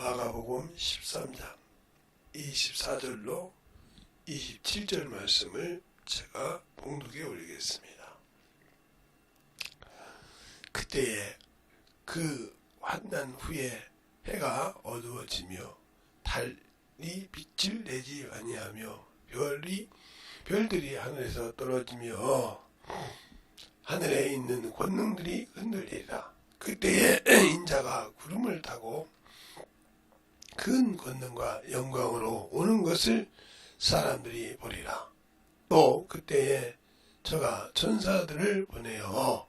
마가복음 13장 24절로 27절 말씀을 제가 봉독에 올리겠습니다. 그때에 그 환난 후에 해가 어두워지며 달이 빛을 내지 아니하며 별들이 하늘에서 떨어지며 하늘에 있는 권능들이 흔들리리라. 그때에 인자가 구름을 타고 큰 권능과 영광으로 오는 것을 사람들이 보리라. 또 그때에 저가 천사들을 보내어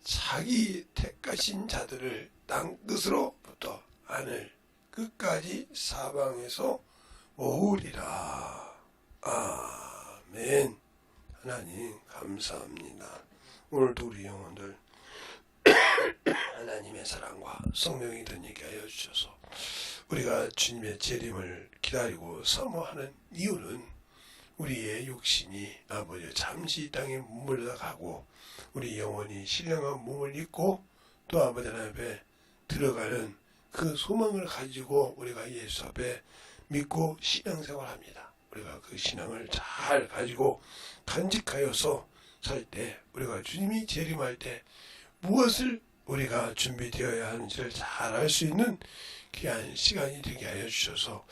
자기 택하신 자들을 땅끝으로부터 하늘 끝까지 사방에서 모으리라. 아멘. 하나님 감사합니다. 오늘도 우리 영혼들 하나님의 사랑과 성령이 덧있게 하여 주셔서 우리가 주님의 재림을 기다리고 사모하는 이유는 우리의 육신이 아버지 잠시 이 땅에 머물러가고 우리 영혼이 신령한 몸을 입고 또 아버지 하나님 앞에 들어가는 그 소망을 가지고 우리가 예수 앞에 믿고 신앙생활합니다. 우리가 그 신앙을 잘 가지고 간직하여서 살 때 우리가 주님이 재림할 때 무엇을 우리가 준비되어야 하는지를 잘 알 수 있는 귀한 시간이 되게 하여 주셔서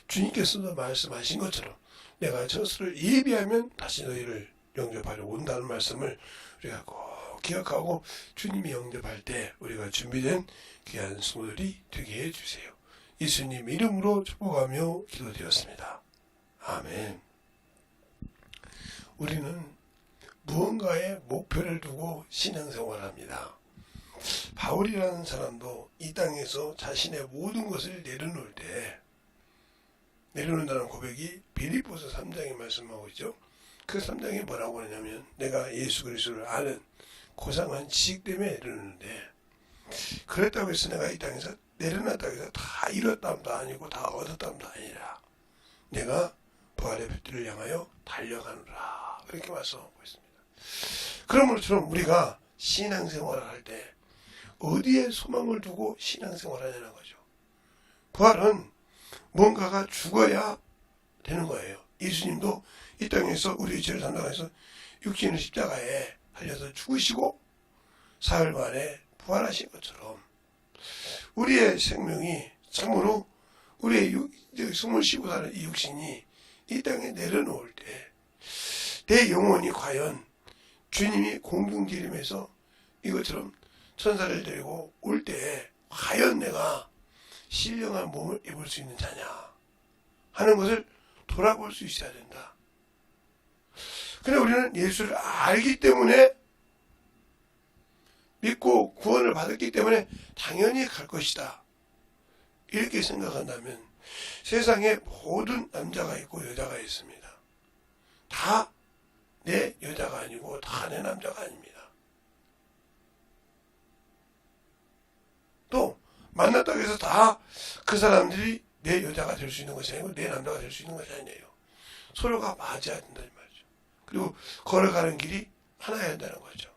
주님께서도 말씀하신 것처럼 내가 저수를 예비하면 다시 너희를 영접하려 온다는 말씀을 우리가 꼭 기억하고 주님이 영접할 때 우리가 준비된 귀한 성도들이 되게 해주세요. 예수님 이름으로 축복하며 기도드렸습니다. 아멘. 우리는 무언가의 목표를 두고 신앙생활합니다. 바울이라는 사람도 이 땅에서 자신의 모든 것을 내려놓을 때 내려놓는다는 고백이 빌립보서 3장에 말씀하고 있죠. 그 3장에 뭐라고 하냐면 내가 예수 그리스도를 아는 고상한 지식 때문에 내려놓는데 그랬다고 해서 내가 이 땅에서 내려놨다고 해서 다 잃었담도 아니고 다 얻었담도 아니라 내가 부활의 빛을 향하여 달려가노라. 그렇게 말씀하고 있습니다. 그런 것처럼 우리가 신앙생활을 할 때 어디에 소망을 두고 신앙생활을 하냐는 거죠. 부활은 뭔가가 죽어야 되는 거예요. 예수님도 이 땅에서 우리 죄를 담당해서 육신의 십자가에 달려서 죽으시고 사흘 만에 부활하신 것처럼 우리의 생명이 참으로 우리의 숨을 쉬고 사는 이 육신이 이 땅에 내려놓을 때 내 영혼이 과연 주님이 공중기림에서 이것처럼 천사를 데리고 올 때 과연 내가 신령한 몸을 입을 수 있는 자냐 하는 것을 돌아볼 수 있어야 된다. 그런데 우리는 예수를 알기 때문에 믿고 구원을 받았기 때문에 당연히 갈 것이다. 이렇게 생각한다면 세상에 모든 남자가 있고 여자가 있습니다. 다 내 여자가 아니고 다 내 남자가 아닙니다. 또 만났다고 해서 다 그 사람들이 내 여자가 될 수 있는 것이 아니고 내 남자가 될 수 있는 것이 아니에요. 서로가 맞아야 된다는 말이죠. 그리고 걸어가는 길이 하나여야 한다는 거죠.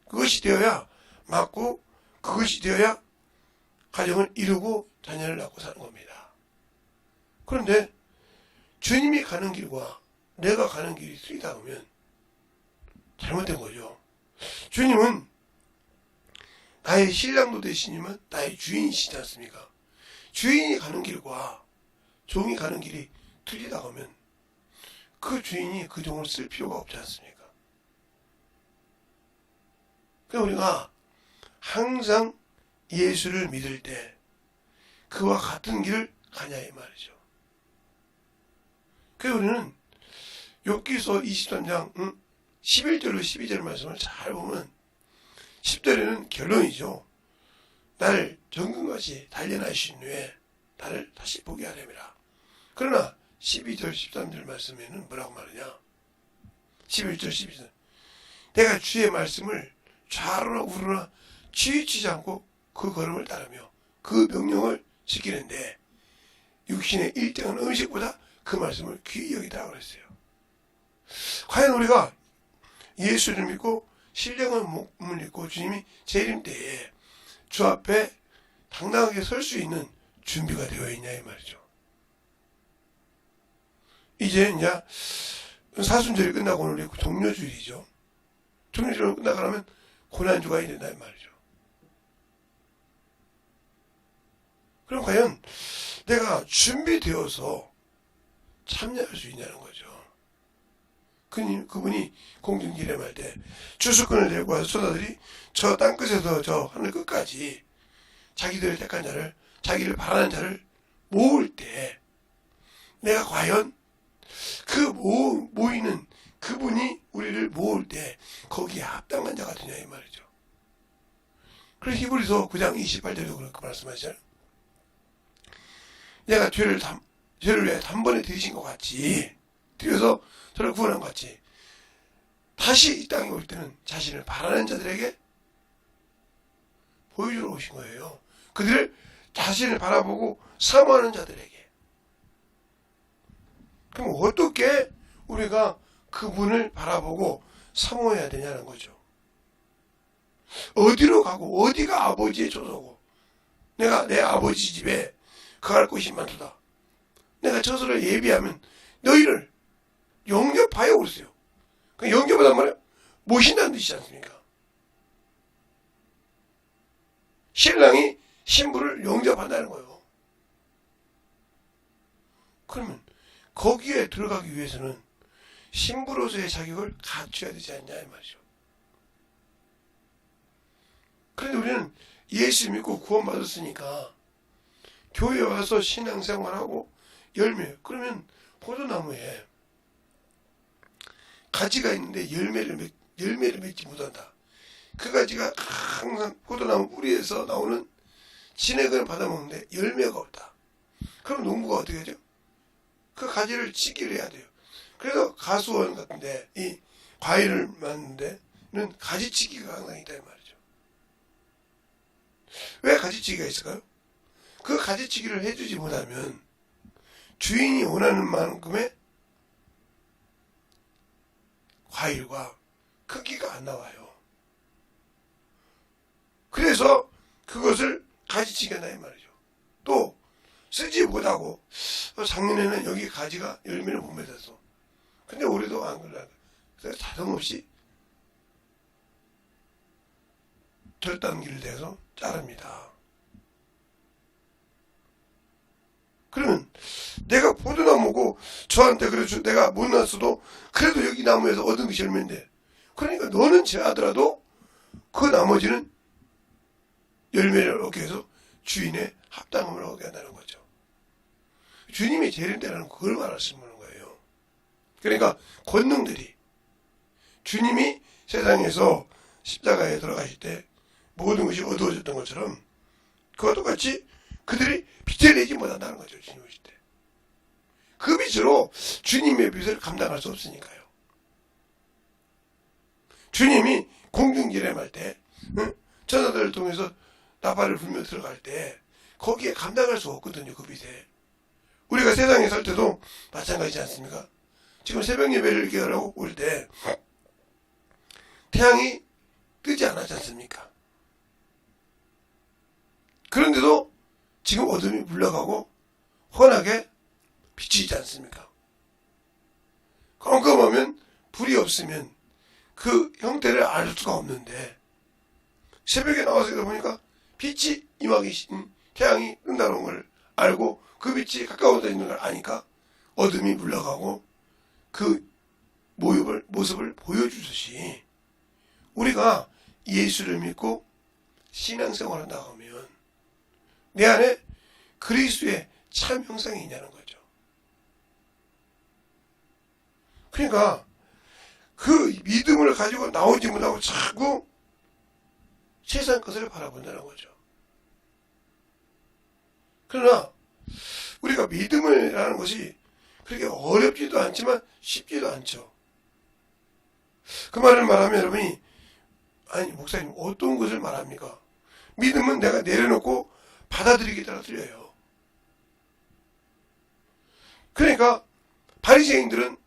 그것이 되어야 맞고 그것이 되어야 가정을 이루고 자녀를 낳고 사는 겁니다. 그런데 주님이 가는 길과 내가 가는 길이 틀리다 보면 잘못된 거죠. 주님은 나의 신랑도 되시지만 나의 주인이시지 않습니까? 주인이 가는 길과 종이 가는 길이 틀리다 보면 그 주인이 그 종을 쓸 필요가 없지 않습니까? 그러니까 우리가 항상 예수를 믿을 때 그와 같은 길을 가냐 이 말이죠. 그래서 우리는 욥기서 23장 11절로 12절 말씀을 잘 보면 10절에는 결론이죠. 나를 정금같이 단련하신 후에 나를 다시 보게 하려니라. 그러나 12절 13절 말씀에는 뭐라고 말하냐. 11절 12절 내가 주의 말씀을 좌로나 우로나 치우치지 않고 그 걸음을 따르며 그 명령을 지키는데 육신의 일등한 음식보다 그 말씀을 귀히 여기다 그랬어요. 과연 우리가 예수를 믿고 신령한 몸을 입고 주님이 재림 때에 주 앞에 당당하게 설 수 있는 준비가 되어 있냐 이 말이죠. 이제 사순절이 끝나고 오늘 종료주일이죠. 종료주일 끝나가면 고난주가 된다 이 말이죠. 그럼 과연 내가 준비되어서 참여할 수 있냐는 거죠. 그분이 공중기념할 때 주수꾼을 데리고 와서 소다들이 저 땅끝에서 저 하늘 끝까지 자기들을 택한 자를, 자기를 바라는 자를 모을 때 내가 과연 그 모이는 그분이 우리를 모을 때 거기에 합당한 자가 되냐 이 말이죠. 그래서 히브리서 9장 28절에도 그렇게 말씀하시잖아요. 내가 죄를 위해 단번에 들이신 것 같이, 들여서 저를 구원한 것 같이 다시 이 땅에 올 때는 자신을 바라는 자들에게 보여주러 오신 거예요. 그들을 자신을 바라보고 사모하는 자들에게. 그럼 어떻게 우리가 그분을 바라보고 사모해야 되냐는 거죠. 어디로 가고 어디가 아버지의 조소고, 내가 내 아버지 집에 거할 곳이 많도다. 내가 저서를 예비하면 너희를 영접하여 그랬어요. 그 영접하단 말이야 모신다는 뜻이지 않습니까? 신랑이 신부를 영접한다는 거예요. 그러면 거기에 들어가기 위해서는 신부로서의 자격을 갖춰야 되지 않냐 이 말이죠. 그런데 우리는 예수 믿고 구원받았으니까 교회에 와서 신앙생활하고 열매, 그러면 포도나무에 가지가 있는데 열매를 맺지 못한다. 그 가지가 항상 포도나무 뿌리에서 나오는 진액을 받아먹는데 열매가 없다. 그럼 농부가 어떻게 하죠? 그 가지를 치기를 해야 돼요. 그래서 가수원 같은데 이 과일을 만드는 데는 가지치기가 항상 있다 이 말이죠. 왜 가지치기가 있을까요? 그 가지치기를 해주지 못하면 주인이 원하는 만큼의 과일과 크기가 안 나와요. 그래서 그것을 가지치기 한다 이 말이죠. 또 쓰지 못하고 작년에는 여기 가지가 열매를 못 맺었어. 근데 올해도 안 그러다. 그래서 자동없이 절단기를 대서 자릅니다. 그러면 내가 포도나무고 저한테 그래서 내가 못 났어도 그래도 여기 나무에서 얻은 것이 열매인데, 그러니까 너는 제하더라도 그 나머지는 열매를 얻게 해서 주인의 합당함을 얻게 한다는 거죠. 주님이 재림때라는 그걸 말씀하는 거예요. 그러니까 권능들이 주님이 세상에서 십자가에 들어가실 때 모든 것이 어두워졌던 것처럼 그와 똑같이 그들이 빛을 내지 못한다는 거죠. 주님 오실 때. 그 빛으로 주님의 빛을 감당할 수 없으니까요. 주님이 공중기념할 때 천사들을 통해서 나팔을 불며 들어갈 때 거기에 감당할 수 없거든요. 그 빛에. 우리가 세상에 살 때도 마찬가지지 않습니까? 지금 새벽 예배를 이렇게 하라고 올 때 태양이 뜨지 않았지 않습니까? 그런데도 지금 어둠이 물러가고 환하게 비치지 않습니까? 깜깜하면 불이 없으면 그 형태를 알 수가 없는데 새벽에 나와서 보니까 빛이 임하기 태양이 뜬다는 걸 알고 그 빛이 가까워져 있는 걸 아니까 어둠이 물러가고 그 모습을 보여주듯이 우리가 예수를 믿고 신앙생활을 한다 하면 내 안에 그리스도의 참 형상이 있냐는 거죠. 그러니까 그 믿음을 가지고 나오지 못하고 자꾸 세상 것을 바라본다는 거죠. 그러나 우리가 믿음이라는 것이 그렇게 어렵지도 않지만 쉽지도 않죠. 그 말을 말하면 여러분이 아니 목사님 어떤 것을 말합니까? 믿음은 내가 내려놓고 받아들이기에 따라 틀려요. 그러니까 바리새인들은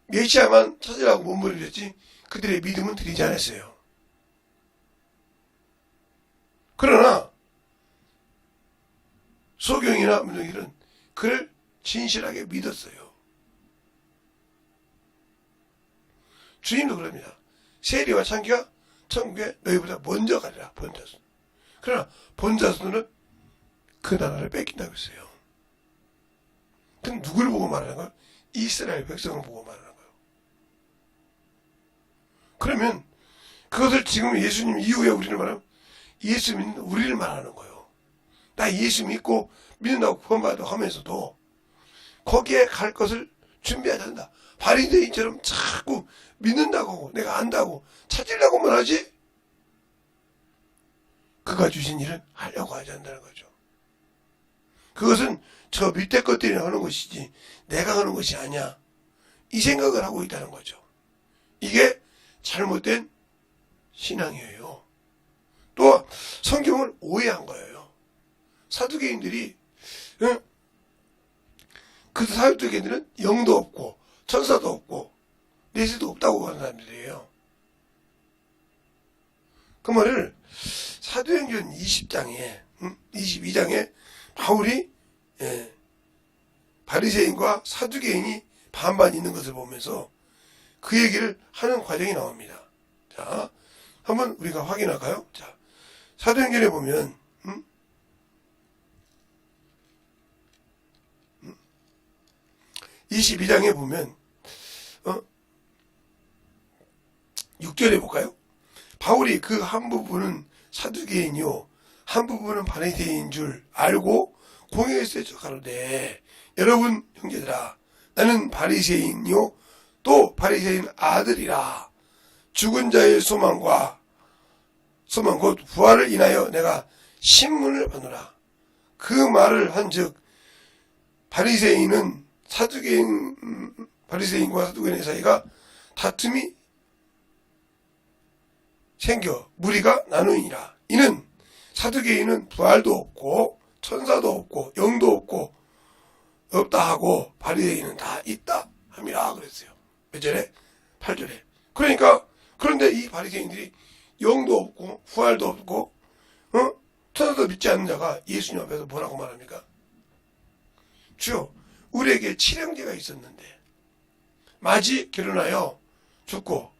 메시아만 찾으라고 몸부림쳤지 그들의 믿음은 드리지 않았어요. 그러나 소경이나 문둥이는 그를 진실하게 믿었어요. 주님도 그럽니다. 세리와 창기가 천국에 너희보다 먼저 가리라. 본자손. 그러나 본자손은 그 나라를 뺏긴다고 했어요. 그럼 누구를 보고 말하는 거예요? 이스라엘 백성을 보고 말하는 거예요. 그러면 그것을 지금 예수님 이후에 우리를 말하면 예수 믿는 우리를 말하는 거예요. 나 예수 믿고 믿는다고 구원받아 하면서도 거기에 갈 것을 준비해야 한다. 바리새인처럼 자꾸 믿는다고 하고 내가 안다고 찾으려고만 하지 그가 주신 일은 하려고 하지 않는다는 거죠. 그것은 저 밑에 것들이 하는 것이지 내가 하는 것이 아니야. 이 생각을 하고 있다는 거죠. 이게 잘못된 신앙이에요. 또 성경을 오해한 거예요. 사두개인들이 그 사두개인들은 영도 없고 천사도 없고 내세도 없다고 하는 사람들이에요. 그 말을 사도행전 20장에 22장에 바울이 바리새인과 사두개인이 반반 있는 것을 보면서 그 얘기를 하는 과정이 나옵니다. 자, 한번 우리가 확인할까요? 자, 사도행전에 보면 22장에 보면 6절에 볼까요? 바울이 그 한 부분은 사두개인이요 한 부분은 바리새인인 줄 알고 공회에서 가로되 여러분 형제들아 나는 바리새인이요 또 바리새인 아들이라 죽은 자의 소망 곧 부활을 인하여 내가 신문을 받노라. 그 말을 한즉 바리새인과 사두개인의 사이가 다툼이 생겨 무리가 나누니라. 이는 사두개인은 부활도 없고 천사도 없고 영도 없고 없다 하고 바리새인은 다 있다 함이라 그랬어요. 몇 절에? 8절에. 그러니까 그런데 이 바리새인들이 영도 없고 부활도 없고 천사도 믿지 않는 자가 예수님 앞에서 뭐라고 말합니까? 주여 우리에게 칠형제가 있었는데 마지 결혼하여 죽고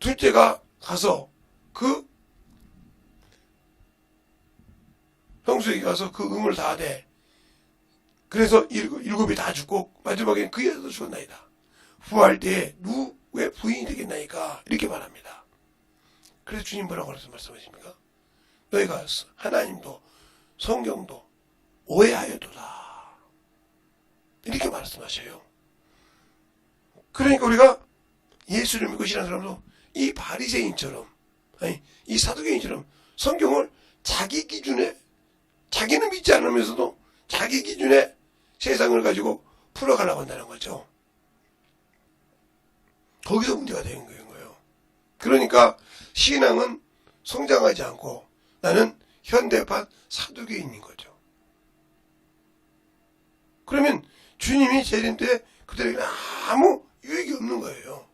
둘째가 가서 그 형수에게 가서 그 의무를 다 하되 그래서 일곱이 다 죽고 마지막에는 그 여자도 죽었나이다. 부활 때에 누구의 부인이 되겠나이까 이렇게 말합니다. 그래서 주님 뭐라고 말씀하십니까? 너희가 하나님도 성경도 오해하여도다 이렇게 말씀하셔요. 그러니까 우리가 예수를 믿고 신하는 사람도 이 바리새인처럼 아니 이 사두개인처럼 성경을 자기 기준에 자기는 믿지 않으면서도 자기 기준에 세상을 가지고 풀어가려고 한다는 거죠. 거기서 문제가 되는 거예요. 그러니까 신앙은 성장하지 않고 나는 현대판 사두개인인 거죠. 그러면 주님이 재림 때 그들에게 아무 유익이 없는 거예요.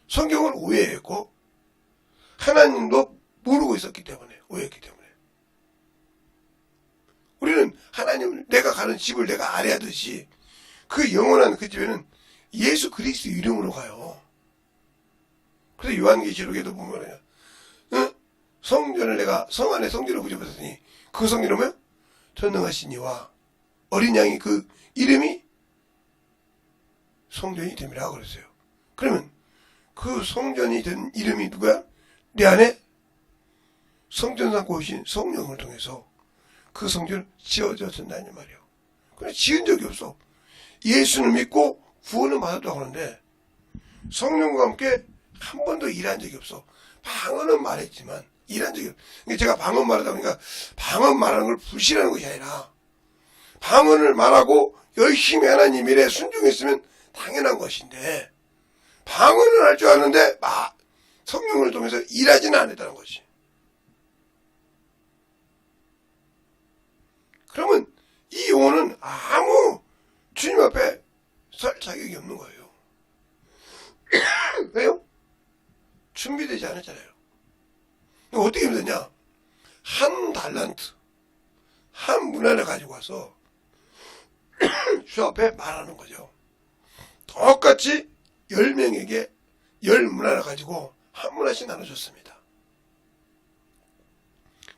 성경을 오해했고 하나님도 모르고 있었기 때문에 오해했기 때문에 우리는 하나님을 내가 가는 집을 내가 아뢰하듯이 그 영원한 그 집에는 예수 그리스도 이름으로 가요. 그래서 요한계시록에도 보면 성전을 내가 성 안에 성전을 부여받았더니 그 성전은 뭐야? 전능하신 이와 어린 양이 그 이름이 성전이 됨이라 그랬어요. 그러면 그 성전이 된 이름이 누구야? 내 안에 성전 삼고 오신 성령을 통해서 그 성전을 지어졌다는 말이에요. 그래 지은 적이 없어. 예수를 믿고 구원을 받았다고 하는데 성령과 함께 한 번도 일한 적이 없어. 방언은 말했지만 일한 적이 없어. 제가 방언 말하다 보니까 방언 말하는 걸 불신하는 것이 아니라 방언을 말하고 열심히 하나님 일에 순종했으면 당연한 것인데 방언을 할 줄 아는데 성령을 통해서 일하지는 않았다는 것이. 그러면 이 영혼은 아무 주님 앞에 설 자격이 없는 거예요. 왜요? 준비되지 않았잖아요. 어떻게 믿었냐? 한 달란트, 한 문화를 가지고 와서 주 앞에 말하는 거죠. 똑같이 10명에게 10문화를 가지고 한 문화씩 나눠줬습니다.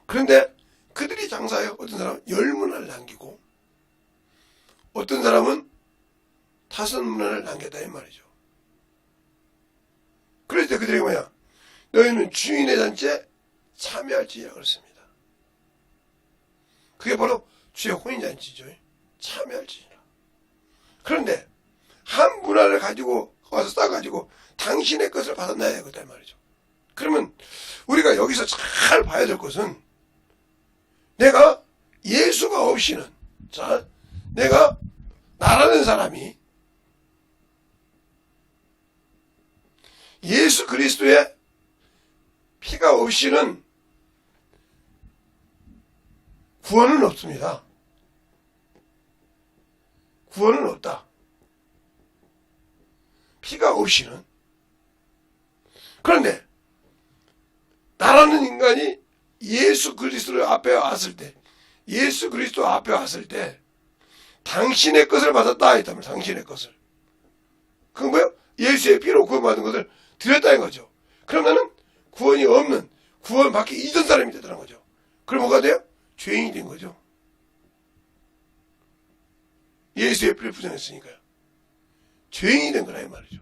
그런데 그들이 장사하여 어떤 사람은 10문화를 남기고 어떤 사람은 5문화를 남겼다 이 말이죠. 그럴 때 그들이 뭐야? 너희는 주인의 잔치에 참여할지니라 그랬습니다. 그게 바로 주의 혼인잔치죠. 참여할지니라. 그런데 한 문화를 가지고 와서 싸가지고 당신의 것을 받아놔야 되겠다 말이죠. 그러면 우리가 여기서 잘 봐야 될 것은 내가 예수가 없이는 자 내가 나라는 사람이 예수 그리스도의 피가 없이는 구원은 없습니다. 구원은 없다. 피가 없이는. 그런데 나라는 인간이 예수 그리스도 앞에 왔을 때 예수 그리스도 앞에 왔을 때 당신의 것을 받았다 했다면 당신의 것을. 그건 뭐예요? 예수의 피로 구원받은 것을 드렸다는 거죠. 그러면은 구원이 없는 구원 받기 이전 사람이 되더라는 거죠. 그럼 뭐가 돼요? 죄인이 된 거죠. 예수의 피를 부정했으니까요. 죄인이 된 거라 이 말이죠.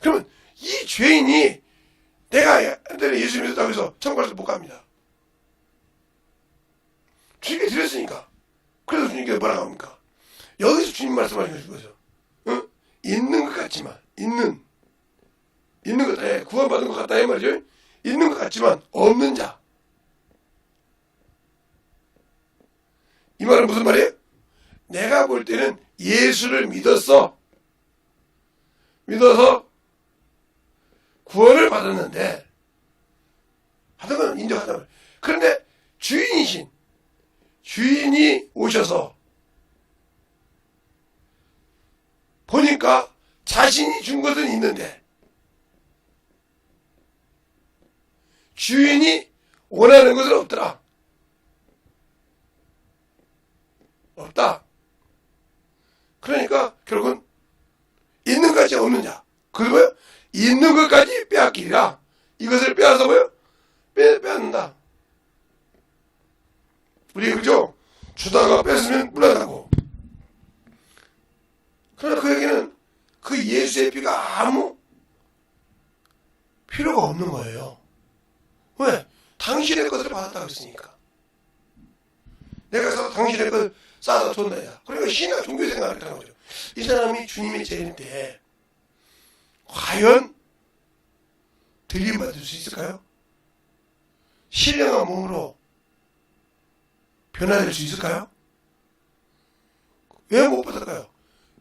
그러면 이 죄인이 내가 옛날에 예수 믿었다고 해서 천국에서 못 갑니다. 주님께 드렸으니까. 그래서 주님께서 뭐라고 합니까? 여기서 주님 말씀하시는 거죠. 응? 있는 것 같지만 있는 것, 구원받은 것 같다 이 말이죠. 있는 것 같지만 없는 자. 이 말은 무슨 말이에요? 내가 볼 때는 예수를 믿어서 구원을 받았는데 받은 건 인정하다 말이에요. 그런데 주인이 오셔서 보니까 자신이 준 것은 있는데 주인이 원하는 것은 없더라. 없다. 그러니까 결국은 있는 것까지 없는 자. 그게 뭐예요? 있는 것까지 빼앗기리라. 이것을 빼앗아서 뭐예요? 빼앗는다. 우리 그죠? 주다가 뺏으면 물러나고. 그러나 그 얘기는 그 예수의 피가 아무 필요가 없는 거예요. 왜? 당신의 것을 받았다고 했으니까. 내가 가서 당신의 것을 쌓아다 줬나야. 그러니까 신앙 종교 생활을 했다는 거죠. 이 사람이 주님의 제일인데 과연 들림받을 수 있을까요? 신령한 몸으로 변화될 수 있을까요? 왜 못 받을까요?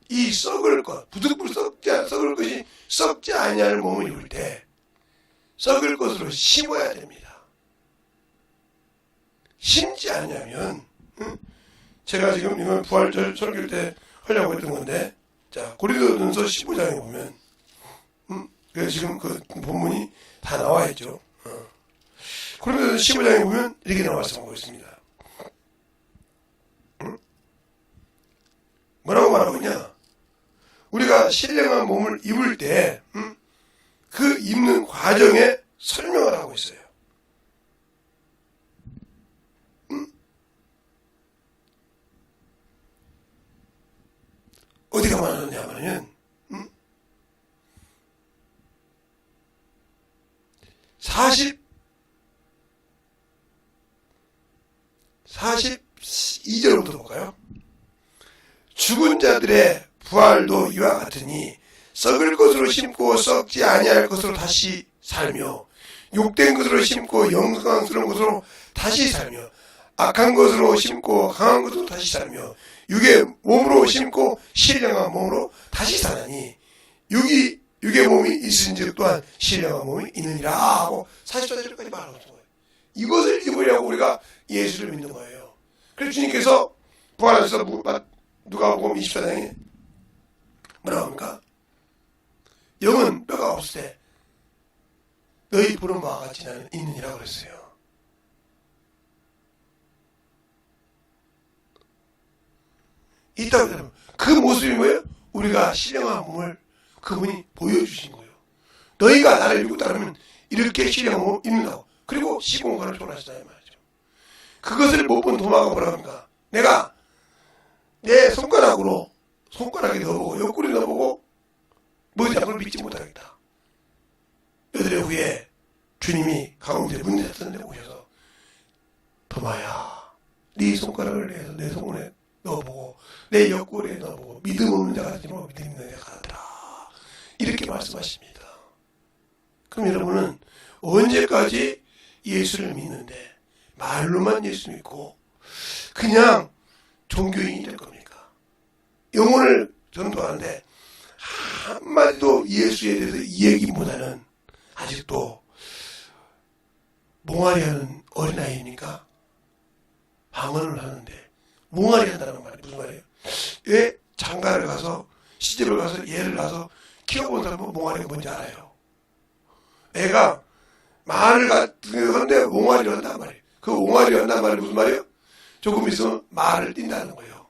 이 썩을 것, 부득불 썩을 것이 썩지 아니할 몸을 입을 때 썩을 것으로 심어야 됩니다. 심지 않으면 제가 지금 이건 부활절 설교일 때 하려고 했던 건데 자 고린도전서 15장에 보면 그래서 지금 그 본문이 다 나와 있죠. 고린도전서 15장에 보면 이렇게 나와서 있습니다. 뭐라고 말하고 있냐? 우리가 신령한 몸을 입을 때 그 입는 과정에 설명을 하고 있어요. 어디가 말하느냐면은 42절부터 볼까요? 죽은 자들의 부활도 이와 같으니 썩을 것으로 심고 썩지 아니할 것으로 다시 살며 욕된 것으로 심고 영광스러운 것으로 다시 살며 악한 것으로 심고 강한 것으로 다시 살며 육의 몸으로 심고 신령한 몸으로 다시 사나니 육의 몸이 있은즉 또한 신령한 몸이 있느니라 하고 44절까지 말하고 있는 거예요. 이것을 입으려고 우리가 예수를 믿는 거예요. 그래서 주님께서 부활하셔서 누가복음 24장에 뭐라고 합니까? 영은 뼈가 없을 때 너희 보는 바와 같이 나는 있느니라 그랬어요. 있다고 하면 그 모습이 뭐예요? 우리가 신령한 몸을 그분이 보여주신 거예요. 너희가 나를 믿고 따르면 이렇게 신령한 몸을 입는다고. 그리고 시공간을 전하시다 이 말이죠. 그것을 못 본 도마가 뭐라 합니까? 내가 내 손가락으로 손가락에 넣어보고 옆구리 넣어보고 머지않고 믿지 못하겠다. 여드레 후에 주님이 가운데 문제 닫던 데 오셔서 도마야 네 손가락을 내서 내 손에 넣어보고 내 옆구리에 넣어보고 믿음 없는 자가 하지 말고 믿음 있는 자가 하더라. 이렇게 말씀하십니다. 그럼 여러분은 언제까지 예수를 믿는데 말로만 예수 믿고 그냥 종교인이 될 겁니까? 영혼을 전도하는데 한마디도 예수에 대해서 이야기보다는 아직도 몽환이하는 어린아이니까 방언을 하는데 몽환이 한다는 말이 무슨 말이에요? 왜 장가를 가서 시집을 가서 얘를 낳아서 키워본 사람은 몽환이가 뭔지 알아요. 애가 말을 하는데 몽환이를 한단 말이에요. 그 몽환이를 한단 말이 무슨 말이에요? 조금 있으면 말을 띈다는 거예요.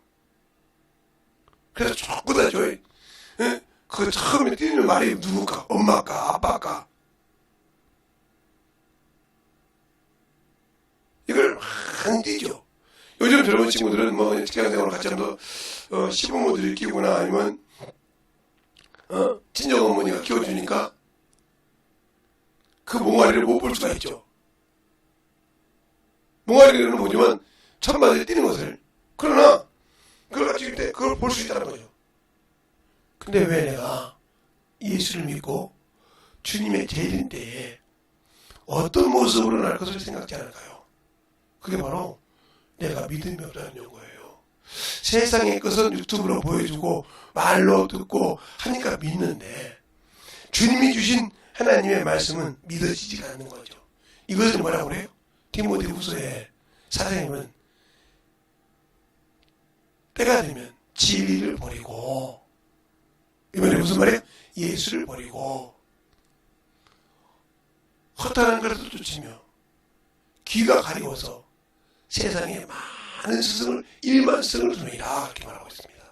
그래서 자꾸 다 저희 그 처음에 띄는 말이 누굴까? 엄마까? 아빠까? 이걸 안 띄죠. 요즘 젊은 친구들은 뭐 직장생활을 같이 하면서 시부모들이 키우거나 아니면 친정어머니가 키워주니까 그 몽환이를 못 볼 수가 있죠. 몽환이는 보지만 천만에 뛰는 것을. 그러나 그걸 가지고 때 그걸 볼 수 있다는 거죠. 근데 왜 내가 예수를 믿고 주님의 제일인 때에 어떤 모습으로 날 것을 생각지 않을까요? 그게 바로 내가 믿음이 없다는 거예요. 세상의 것은 유튜브로 보여주고 말로 듣고 하니까 믿는데 주님이 주신 하나님의 말씀은 믿어지지가 않는 거죠. 이것을 뭐라고 그래요? 디모데후서에 사장님은 때가 되면 진리를 버리고 이번에 무슨 말이에요? 예수를 버리고 허탄한 것을 쫓으며 귀가 가리워서 세상에 많은 스승을 일만성을 두느니라 이렇게 말하고 있습니다.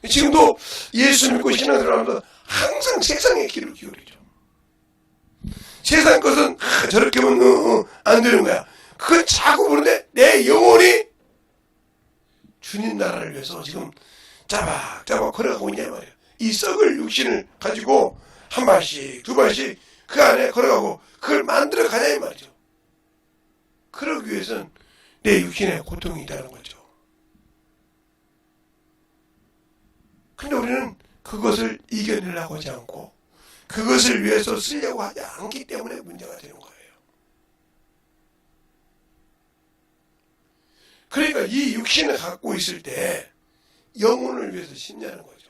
지금도 예수 믿고 신앙생활하면서 항상 세상의 귀를 기울이죠. 세상 것은 저렇게 하면 안 되는 거야. 그건 자꾸 보는데 내 영혼이 주님 나라를 위해서 지금 짜박짜박 걸어가고 있냐 말이에요. 이 썩을 육신을 가지고 한 발씩 두 발씩 그 안에 걸어가고 그걸 만들어 가냐 이 말이죠. 그러기 위해서는 내 육신에 고통이 있다는 거죠. 근데 우리는 그것을 이겨내려고 하지 않고 그것을 위해서 쓰려고 하지 않기 때문에 문제가 되는 거예요. 그러니까 이 육신을 갖고 있을 때 영혼을 위해서 심냐는 거죠.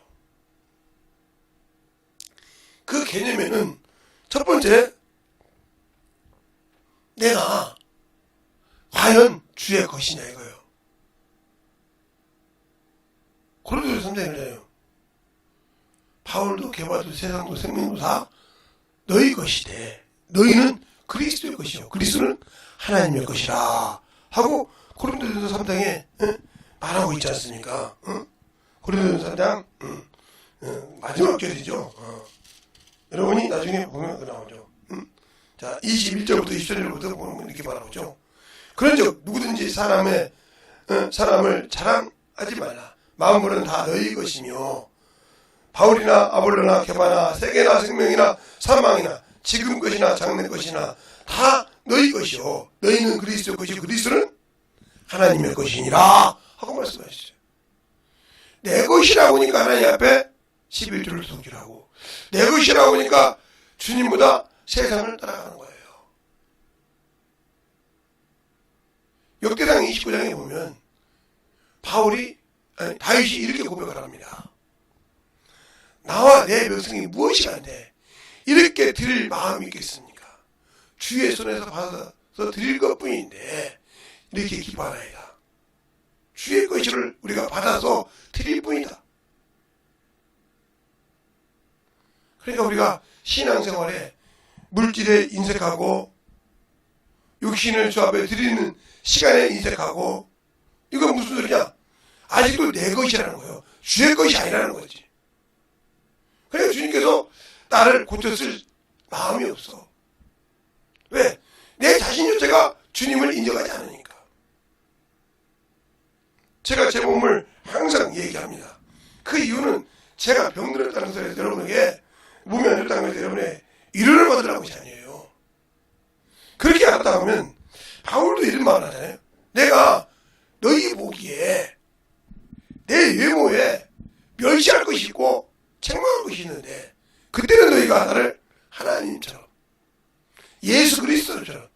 그 개념에는 첫 번째, 내가 과연 주의 것이냐 이거예요. 고린도서 3장이잖아요. 바울도 게바도 세상도 생명도 다 너희 것이되 너희는 그리스도의 것이요 그리스도는 하나님의 것이라 하고 고린도전서 3장에 말하고 있지 않습니까? 고린도전서 3장 마지막 절이죠. 여러분이 나중에 보면 그 나오죠. 자 21절부터 24절부터 보면 이렇게 말하고 있죠. 그런즉 누구든지 사람을 자랑하지 말라. 만물은 다 너희 것이며 바울이나 아볼로나 게바나 세계나 생명이나 사망이나 지금 것이나 장래 것이나 다 너희 것이요 너희는 그리스도 것이요 그리스도는 하나님의 것이니라 하고 말씀하시죠. 내 것이라고 하니까 하나님 앞에 11조를 속이라고 내 것이라고 하니까 주님보다 세상을 따라가는 거예요. 역대상 29장에 보면 다윗이 이렇게 고백을 합니다. 나와 내 백성이 무엇이 안 돼? 이렇게 드릴 마음이 있겠습니까? 주의 손에서 받아서 드릴 것뿐인데 이렇게 기뻐하나이다. 주의 것을 우리가 받아서 드릴 뿐이다. 그러니까 우리가 신앙생활에 물질에 인색하고 육신을 주 앞에 드리는 시간에 인색하고 이건 무슨 소리냐? 아직도 내 것이라는 거예요. 주의 것이 아니라는 거지. 그러니까 주님께서 나를 고쳤을 마음이 없어. 왜? 내 자신 자체가 주님을 인정하지 않으니까. 제가 제 몸을 항상 얘기합니다. 그 이유는 제가 병들었다는 것을 여러분에게 몸이 안 좋다는 것을 여러분의 위로를 받으라는 것이 아니에요. 그렇게 하다 보면 바울도 이런 말을 하잖아요. 내가 너희 보기에 내 외모에 멸시할 것이 있고 책망할 것이 있는데 그때는 너희가 나를 하나님처럼 예수 그리스도처럼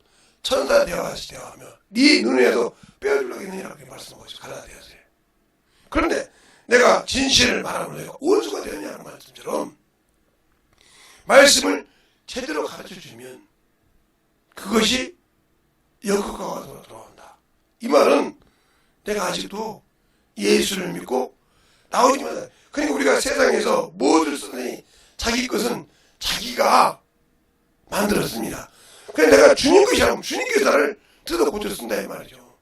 천사 대화하며 네 눈에도 빼어주려겠느냐고 말씀하고 있어요. 갈라디아서에. 그런데 내가 진실을 말하면 내가 원수가 되느냐는 말씀처럼 말씀을 제대로 가르쳐주면 그것이 역효과가 들어온다. 이 말은 내가 아직도 예수를 믿고 나오지만 그러니까 우리가 세상에서 무엇을 쓰니 자기 것은 자기가 만들었습니다. 그래서 내가 주님 것이 아니면 주님께서 나를 뜯어 고쳐 쓴다 이 말이죠.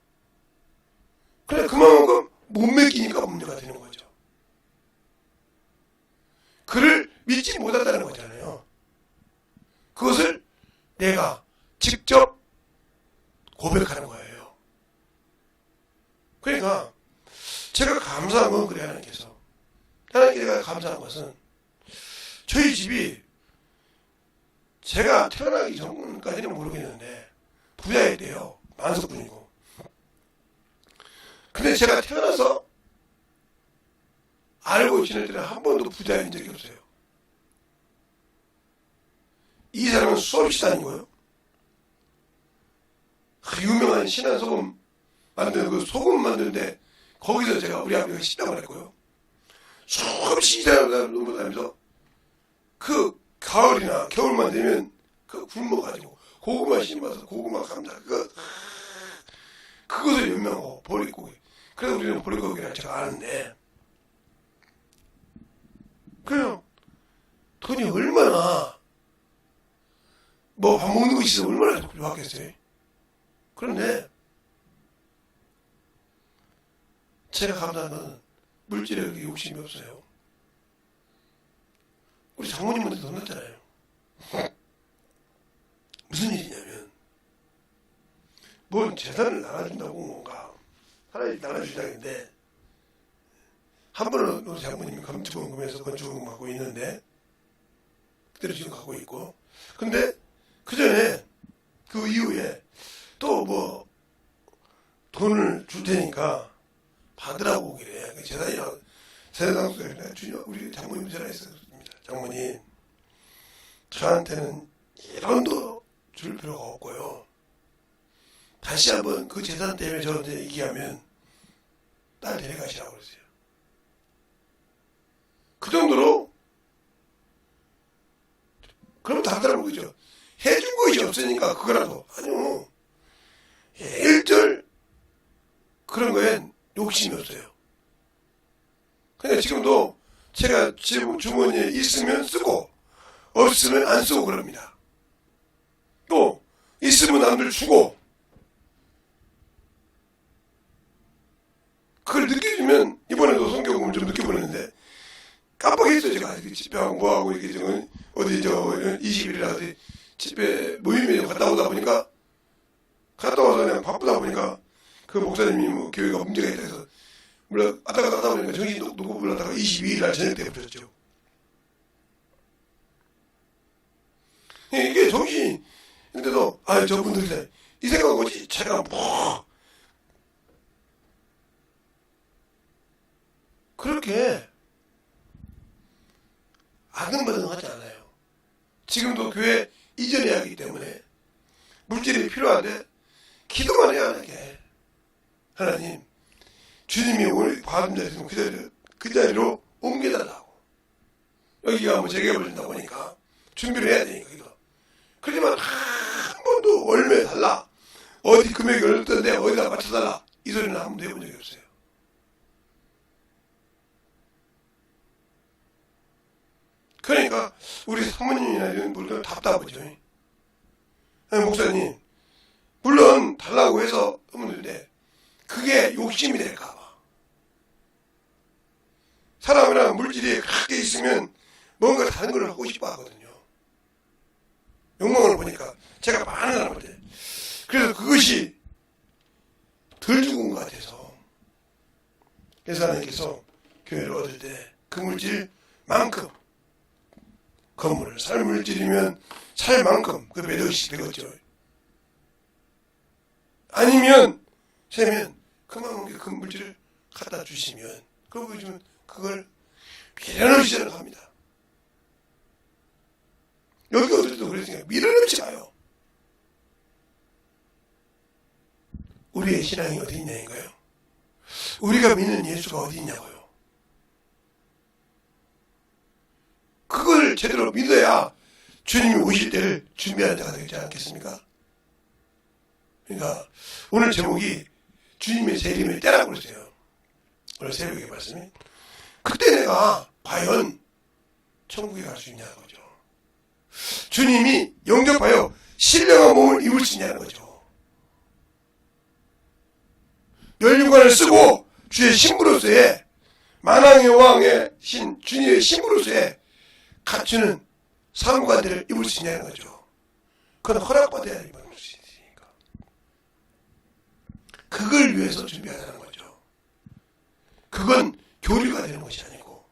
그래 그만큼 못 맡기니까 문제가 되는 거죠. 그를 믿지 못한다는 거잖아요. 그것을 내가 직접 고백하는 거예요. 그러니까 제가 감사한 건 그래 하나님께서 제가 감사한 것은 저희 집이 제가 태어나기 전까지는 모르겠는데 부자에 대해요. 만석분이고. 근데 제가 태어나서 알고 지낼 때는 한 번도 부자인 적이 없어요. 이 사람은 수없이 다니고요. 유명한 신한 소금 만드는 그 소금 만드는데 거기서 제가 우리 아버지가 식당을 했고요. 수없이 이 사람을 다니면서 그 가을이나 겨울만 되면 그 굶어가지고 고구마 심어서 고구마 감자 그것을 연명하고 보릿고기. 그래서 우리는 보릿고기를 제가 아는데 그냥 돈이 얼마나 뭐 밥 먹는 것이 있어 얼마나 좋았겠어요. 그런데 제가 감사한 건 물질에 욕심이 없어요. 우리 장모님한테 돈 났잖아요. 무슨 일이냐면 뭔 재산을 나눠준다고 뭔가 하나님 나눠주자는데 한 번은 우리 장모님이 건축원금에서 건축원금 갖고 있는데 그대로 지금 갖고 있고 근데 그 전에 그 이후에 또 뭐 돈을 줄 테니까 받으라고 그래. 그 재산이라고 세상속에 주님 우리 장모님 전화했습니다. 장모님 저한테는 1원도 줄 필요가 없고요. 다시 한번 그 재산 때문에 저한테 얘기하면 딸 데려가시라고 그랬어요. 그 정도로 그러면 다르다는 거죠. 해준 것이 없으니까 그거라도 아니요. 일절 그런 거엔 욕심이 없어요. 근데 지금도 제가 지금 주머니에 있으면 쓰고 없으면 안 쓰고 그럽니다. 또 있으면 남들 주고 그걸 느껴주면 이번에도 성경을 좀 늦게 보냈는데 깜빡했어요. 제가 집회하고 뭐하고 이렇게 어디 20일이라 어디 집회 모임에 갔다 오다 보니까 갔다 와서 그냥 바쁘다 보니까 그 목사님이 뭐 교회가 문제가 있다 해서 물론 왔다 갔다 하다 보니까 정신이 놓고 불렀다가 22일 날 저녁 때 부르셨죠. 이게 정신이 근데도 저분들이 이 생각은 뭐지? 제가 뭐 그렇게 아등바등하지 않아요. 지금도 교회 이전해야 하기 때문에 물질이 필요한데 기도만 해야 하는 게 하나님 주님이 오늘 받은 자리는 그 자리로 옮겨달라고. 여기가 뭐 재개발된다 보니까 준비를 해야 되니까 이거. 그렇지만 한 번도 월매 달라. 어디 금액이 얼마인데 어디다 맞춰달라. 이 소리는 한 번도 해본 적이 없어요. 그러니까 우리 사모님이나 이런 분들은 답답하죠. 목사님 물론 달라고 해서 없는데 그게 욕심이 될까봐 사람이나 물질이 크게 있으면 뭔가 다른 걸 하고 싶어 하거든요. 욕망을 보니까 제가 많은 사람한테. 그래서 그것이 덜 죽은 것 같아서. 그래서 하나님께서 교회를 얻을 때 그 물질만큼 건물을 살 물질이면 살 만큼 그 매덕이 되겠죠. 아니면 세면 그만큼 그 물질을 갖다 주시면 그러고 주면 그걸 미련없이 생각합니다. 여기 어딜 도 그랬으니까 미련없이 가요. 우리의 신앙이 어디 있냐인가요? 우리가 믿는 예수가 어디 있냐고요. 그걸 제대로 믿어야 주님이 오실 때를 준비하는 자가 되지 않겠습니까? 그러니까 오늘 제목이 주님의 재림의 때라고 그랬어요. 오늘 새벽에 말씀이 그때 내가 과연 천국에 갈 수 있냐는 거죠. 주님이 영접하여 신령한 몸을 입을 수 있냐는 거죠. 멸류관을 쓰고 주의 신부로서의 만왕의 왕의 신 주님의 신부로서의 갖추는 상관들을 입을 수 있냐는 거죠. 그건 허락받아야 입을 수 있으니까. 그걸 위해서 준비하자는 거죠. 그건 교류가 되는 것이 아니고,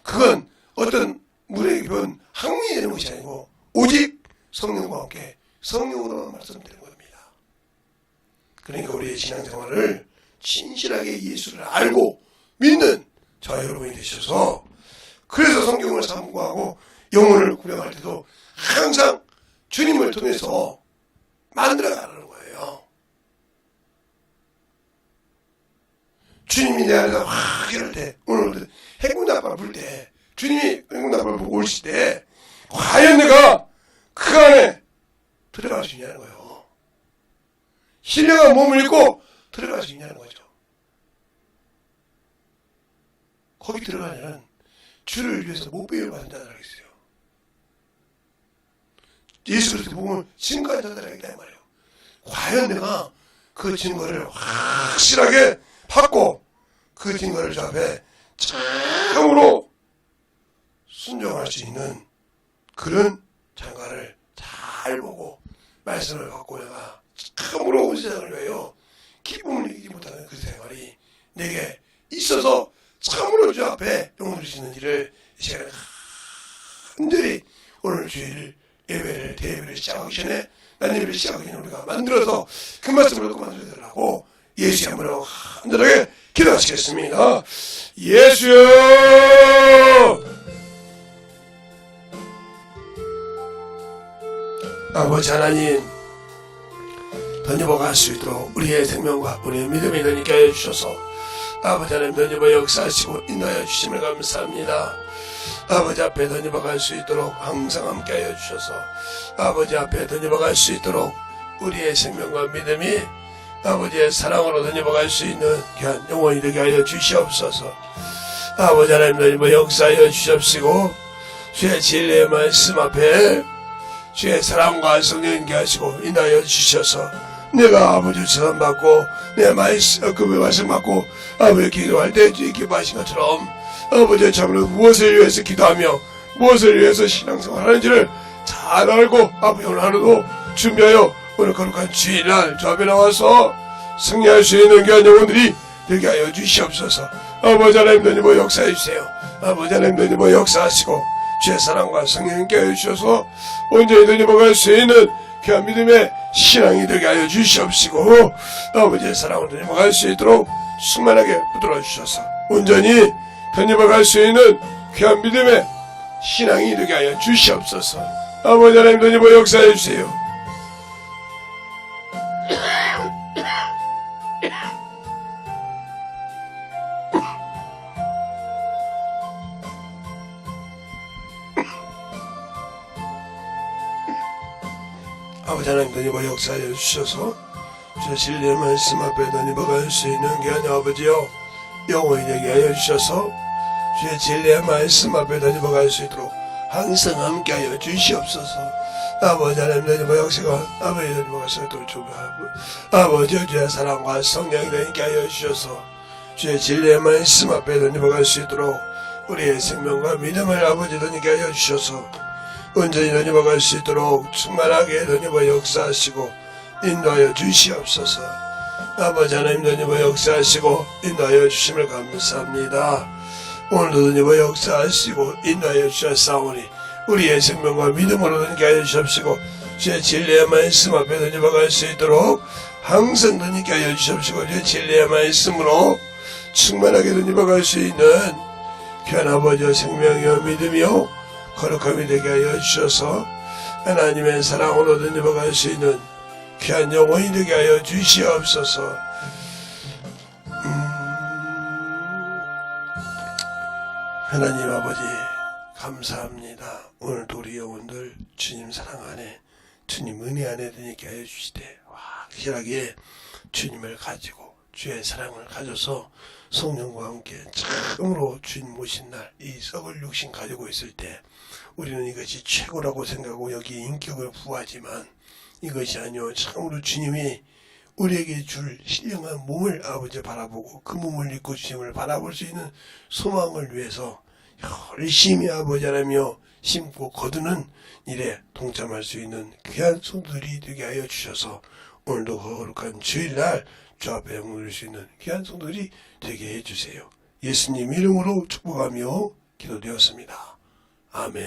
그건 어떤 물에 입은 학문이 되는 것이 아니고, 오직 성령과 함께 성령으로만 말씀드리는 겁니다. 그러니까 우리의 신앙생활을 진실하게 예수를 알고 믿는 저와 여러분이 되셔서, 그래서 성경을 삼고하고 영혼을 구명할 때도 항상 주님을 통해서 만들어가는 거예요. 주님이 내 안에서 확 이럴 때, 오늘 해군답바를 불 때, 주님이 해군답바를 보고 오실 때, 과연 내가 그 안에 들어갈 수 있냐는 거예요. 신령한 몸을 입고 들어갈 수 있냐는 거죠. 거기 들어가면 주를 위해서 목배를 받은 자들이 있어요. 예수 그리스도 보면 증거한 자들이 있다 말이에요. 과연 내가 그 증거를 확실하게 받고 그 증거를 저 앞에 참으로 순종할 수 있는 그런 장가를 잘 보고 말씀을 받고 내가 참으로 온 세상을 위하여 기쁨을 이기지 못하는 그 생활이 내게 있어서 참으로 주 앞에 영혼을 주시는 일을 이 시간에 간절히 오늘 주일 예배를 대예배를 시작하기 전에 난 예배를 시작하기 전에 우리가 만들어서 그 말씀을 듣고 만들어달라고 예수의 한번로 간절하게 기도하시겠습니다. 예수여 아버지 하나님 던져보갈 수 있도록 우리의 생명과 우리의 믿음이 되니까 해주셔서 아버지 하나님 던져봐 역사하시고 인도하여 주심을 감사합니다. 아버지 앞에 던져봐 갈 수 있도록 항상 함께하여 주셔서 아버지 앞에 던져봐 갈 수 있도록 우리의 생명과 믿음이 아버지의 사랑으로 던져봐 갈 수 있는 귀한 영혼이 되게 하여 주시옵소서. 아버지 하나님 던져봐 역사하여 주시옵시고 주의 진리의 말씀 앞에 주의 사랑과 성령님께 하시고 인도하여 주셔서 내가 아버지 주선받고 내 말씀 받고 아버지 기도할 때 주의 기뻐하신 것처럼 아버지 참으로 무엇을 위해서 기도하며 무엇을 위해서 신앙생활 하는지를 잘 알고 아버지 오늘 하루도 준비하여 오늘 거룩한 주일날 저 앞에 나와서 승리할 수 있는 귀한 영혼들이 되게 하여 주시옵소서. 아버지 하나님도 뭐 역사해 주세요. 아버지 하나님도 뭐 역사하시고 주의 사랑과 성령님께 하여 주셔서 온전히 넘어갈 수 있는 귀한 믿음의 신앙이 되게 하여 주시옵시고 아버지의 사랑으로 넘어갈 수 있도록 충만하게 붙들어 주셔서 온전히 던져갈 수 있는 귀한 믿음의 신앙이 되게 하여 주시옵소서. 아버지 하나님 던져보 역사해 주세요. 아버지 하나님 던져보 역사해 주셔서 주의 진리의 말씀 앞에 던져갈 수 있는 귀한 아버지여 영원히 되게 하여 주셔서 주의 진리의 말씀 앞에 던져갈 수 있도록 항상 함께 하여 주시옵소서. 아버지 하나님 던져보 역사가 아버지 던져갈 수 있도록 주하고 아버지 주의 사랑과 성령이 되게 하여 주셔서 주의 진리의 말씀 앞에 던져갈 수 있도록 우리의 생명과 믿음을 아버지 하나님께 하여 주셔서 온전히 하나님과 갈 수 있도록 충만하게 하나님과 역사하시고 인도하여 주시옵소서. 아버지 하나님 하나님과 역사하시고 인도하여 주심을 감사합니다. 오늘도 하나님과 역사하시고 인도하여 주셨사오니 우리의 생명과 믿음으로 하나님께 하여 주십시고 주의 진리의 말씀 앞에 하나님과 갈 수 있도록 항상 하나님께 하여 주십시고 주의 진리의 말씀으로 충만하게 하나님과 갈 수 있는 귀한 아버지의 생명이요 믿음이요 거룩함이 되게 하여 주셔서 하나님의 사랑으로 하나님과 갈 수 있는 귀한 영혼이 되게 하여 주시옵소서. 하나님 아버지 감사합니다. 오늘도 우리 영혼들 주님 사랑 안에 주님 은혜 안에 되게 하여 주시되 확실하게 주님을 가지고 주의 사랑을 가져서 성령과 함께 처음으로 주님 모신 날 이 썩을 육신 가지고 있을 때 우리는 이것이 최고라고 생각하고 여기 인격을 부하지만 이것이 아니요 참으로 주님이 우리에게 줄 신령한 몸을 아버지 바라보고 그 몸을 입고 주님을 바라볼 수 있는 소망을 위해서 열심히 아버지 하나며 심고 거두는 일에 동참할 수 있는 귀한 성도들이 되게 하여 주셔서 오늘도 거룩한 주일날 주 앞에 영광을 수 있는 귀한 성도들이 되게 해주세요. 예수님 이름으로 축복하며 기도되었습니다. 아멘.